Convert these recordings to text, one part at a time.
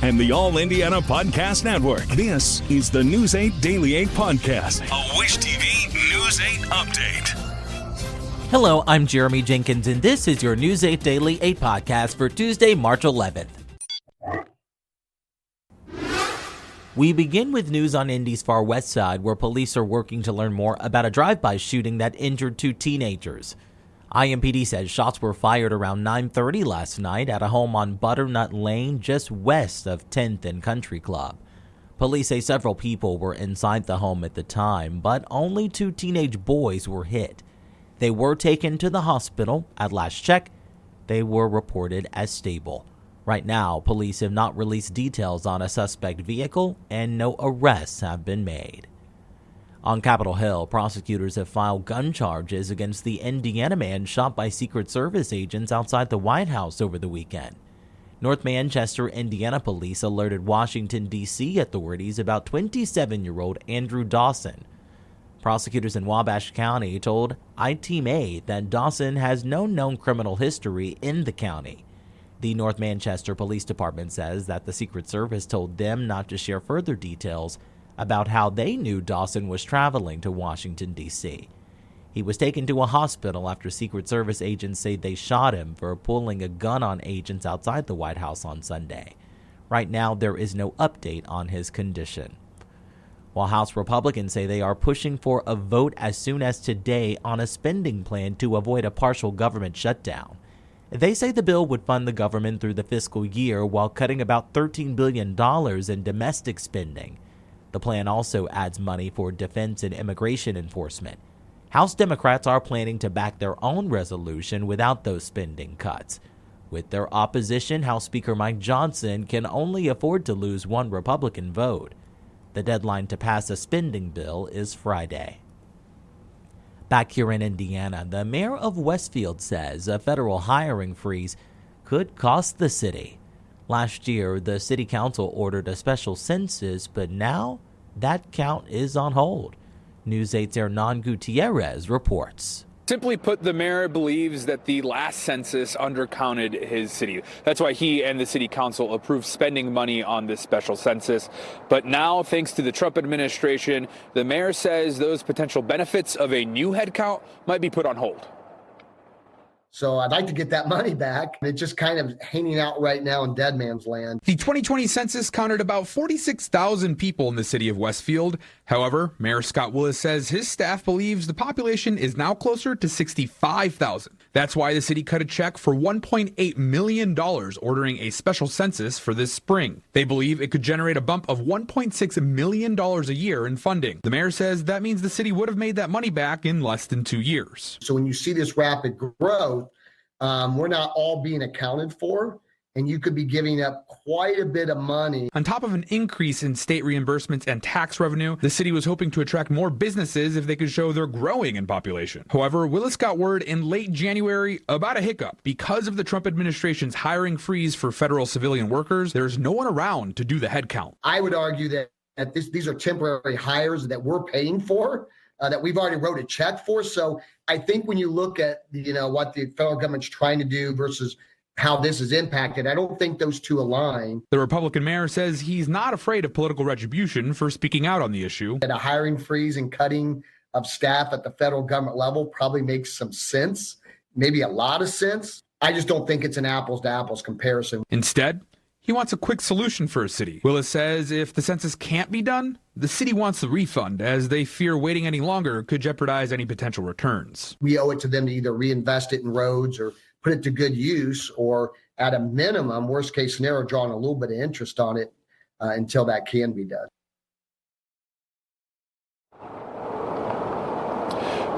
and the All Indiana Podcast Network. This is the News 8 Daily 8 Podcast, a Wish TV News 8 update. Hello, I'm Jeremy Jenkins, and this is your News 8 Daily 8 Podcast for Tuesday, March 11th. We begin with news on Indy's far west side, where police are working to learn more about a drive-by shooting that injured two teenagers. IMPD says shots were fired around 9:30 last night at a home on Butternut Lane just west of 10th and Country Club. Police say several people were inside the home at the time, but only two teenage boys were hit. They were taken to the hospital. At last check, they were reported as stable. Right now, police have not released details on a suspect vehicle, and no arrests have been made. On Capitol Hill, prosecutors have filed gun charges against the Indiana man shot by Secret Service agents outside the White House over the weekend. North Manchester, Indiana police alerted Washington, D.C. authorities about 27-year-old Andrew Dawson. Prosecutors in Wabash County told ITMA that Dawson has no known criminal history in the county. The North Manchester Police Department says that the Secret Service told them not to share further details about how they knew Dawson was traveling to Washington, D.C. He was taken to a hospital after Secret Service agents say they shot him for pulling a gun on agents outside the White House on Sunday. Right now, there is no update on his condition. While House Republicans say they are pushing for a vote as soon as today on a spending plan to avoid a partial government shutdown. They say the bill would fund the government through the fiscal year while cutting about $13 billion in domestic spending. The plan also adds money for defense and immigration enforcement. House Democrats are planning to back their own resolution without those spending cuts. With their opposition, House Speaker Mike Johnson can only afford to lose one Republican vote. The deadline to pass a spending bill is Friday. Back here in Indiana, the mayor of Westfield says a federal hiring freeze could cost the city. Last year, the city council ordered a special census, but now that count is on hold. News 8's Hernan Gutierrez reports. Simply put, the mayor believes that the last census undercounted his city. That's why he and the city council approved spending money on this special census. But now, thanks to the Trump administration, the mayor says those potential benefits of a new head count might be put on hold. So I'd like to get that money back. It's just kind of hanging out right now in dead man's land. The 2020 census counted about 46,000 people in the city of Westfield. However, Mayor Scott Willis says his staff believes the population is now closer to 65,000. That's why the city cut a check for $1.8 million ordering a special census for this spring. They believe it could generate a bump of $1.6 million a year in funding. The mayor says that means the city would have made that money back in less than 2 years. So when you see this rapid growth, we're not all being accounted for, and you could be giving up quite a bit of money. On top of an increase in state reimbursements and tax revenue, the city was hoping to attract more businesses if they could show they're growing in population. However, Willis got word in late January about a hiccup. Because of the Trump administration's hiring freeze for federal civilian workers, there's no one around to do the head count. I would argue that these are temporary hires that we're paying for, that we've already wrote a check for. So I think when you look at, what the federal government's trying to do versus how this is impacted, I don't think those two align. The Republican mayor says he's not afraid of political retribution for speaking out on the issue. That a hiring freeze and cutting of staff at the federal government level probably makes some sense, maybe a lot of sense. I just don't think it's an apples to apples comparison. Instead, he wants a quick solution for his city. Willis says if the census can't be done, the city wants the refund, as they fear waiting any longer could jeopardize any potential returns. We owe it to them to either reinvest it in roads or put it to good use, or at a minimum, worst case scenario, drawing a little bit of interest on it until that can be done.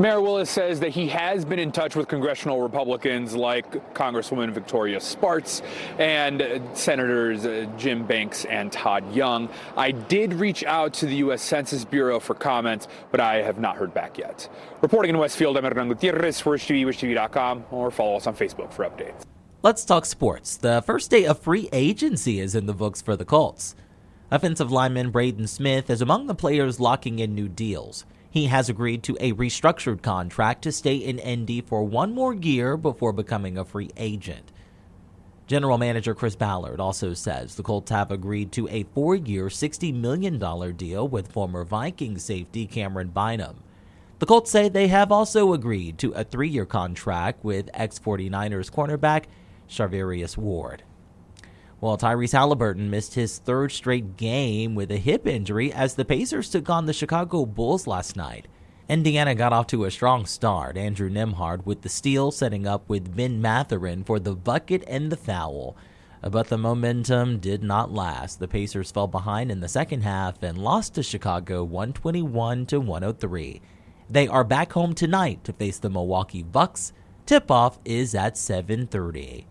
Mayor Willis says that he has been in touch with congressional Republicans like Congresswoman Victoria Spartz and Senators Jim Banks and Todd Young. I did reach out to the U.S. Census Bureau for comments, but I have not heard back yet. Reporting in Westfield, I'm Hernan Gutierrez for WishTV, WishTV.com, or follow us on Facebook for updates. Let's talk sports. The first day of free agency is in the books for the Colts. Offensive lineman Braden Smith is among the players locking in new deals. He has agreed to a restructured contract to stay in Indy for one more year before becoming a free agent. General Manager Chris Ballard also says the Colts have agreed to a 4-year, $60 million deal with former Vikings safety Cameron Bynum. The Colts say they have also agreed to a 3-year contract with ex-49ers cornerback Charvarius Ward. Well, Tyrese Halliburton missed his 3rd straight game with a hip injury as the Pacers took on the Chicago Bulls last night. Indiana got off to a strong start. Andrew Nembhard with the steal, setting up with Ben Mathurin for the bucket and the foul. But the momentum did not last. The Pacers fell behind in the second half and lost to Chicago 121-103. They are back home tonight to face the Milwaukee Bucks. Tip-off is at 7:30.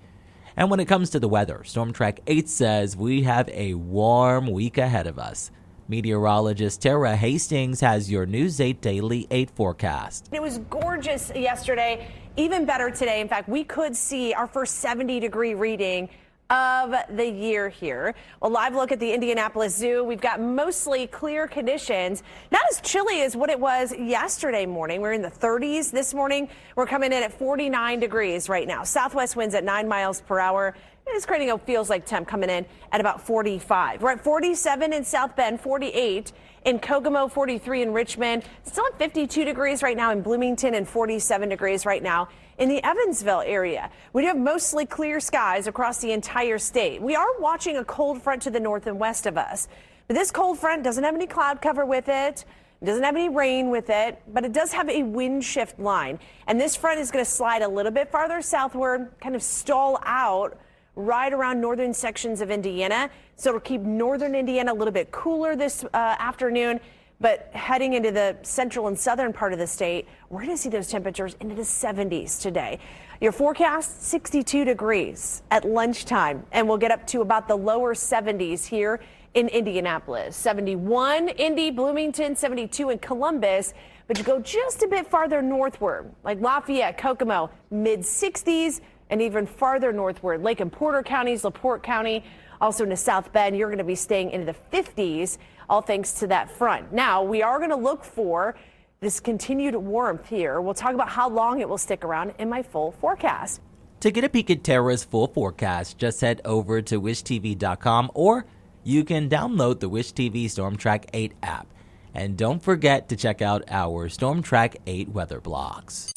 And when it comes to the weather, Storm Track 8 says we have a warm week ahead of us. Meteorologist Tara Hastings has your News 8 Daily 8 forecast. It was gorgeous yesterday, even better today. In fact, we could see our first 70-degree reading of the year here. A live look at the Indianapolis Zoo. We've got mostly clear conditions. Not as chilly as what it was yesterday morning. We're in the 30s this morning. We're coming in at 49 degrees right now. Southwest winds at 9 miles per hour. It's creating a feels like temp coming in at about 45. We're at 47 in South Bend, 48 in Kokomo, 43 in Richmond. Still at 52 degrees right now in Bloomington and 47 degrees right now in the Evansville area. We do have mostly clear skies across the entire state. We are watching a cold front to the north and west of us. But this cold front doesn't have any cloud cover with it. It doesn't have any rain with it, but it does have a wind shift line. And this front is going to slide a little bit farther southward, kind of stall out right around northern sections of Indiana. So it'll keep northern Indiana a little bit cooler this afternoon. But heading into the central and southern part of the state, we're going to see those temperatures into the 70s today. Your forecast, 62 degrees at lunchtime, and we'll get up to about the lower 70s here in Indianapolis. 71 Indy, Bloomington, 72 in Columbus. But you go just a bit farther northward, like Lafayette, Kokomo, mid-60s, and even farther northward, Lake and Porter counties, LaPorte County, also into South Bend, you're going to be staying into the 50s, all thanks to that front. Now, we are going to look for this continued warmth here. We'll talk about how long it will stick around in my full forecast. To get a peek at Tara's full forecast, just head over to wishtv.com, or you can download the Wish TV Storm Track 8 app. And don't forget to check out our Storm Track 8 weather blogs.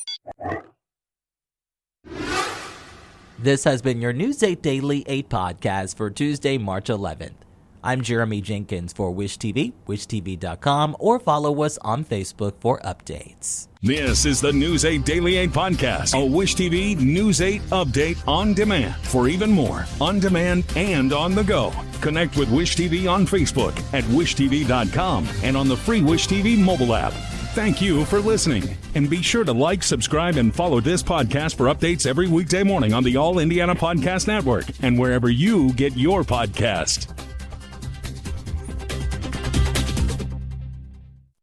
This has been your News 8 Daily 8 podcast for Tuesday, March 11th. I'm Jeremy Jenkins for Wish TV, wishtv.com, or follow us on Facebook for updates. This is the News 8 Daily 8 podcast, a Wish TV News 8 update on demand. For even more, on demand and on the go. Connect with Wish TV on Facebook at wishtv.com and on the free Wish TV mobile app. Thank you for listening, and be sure to like, subscribe, and follow this podcast for updates every weekday morning on the All Indiana Podcast Network and wherever you get your podcast.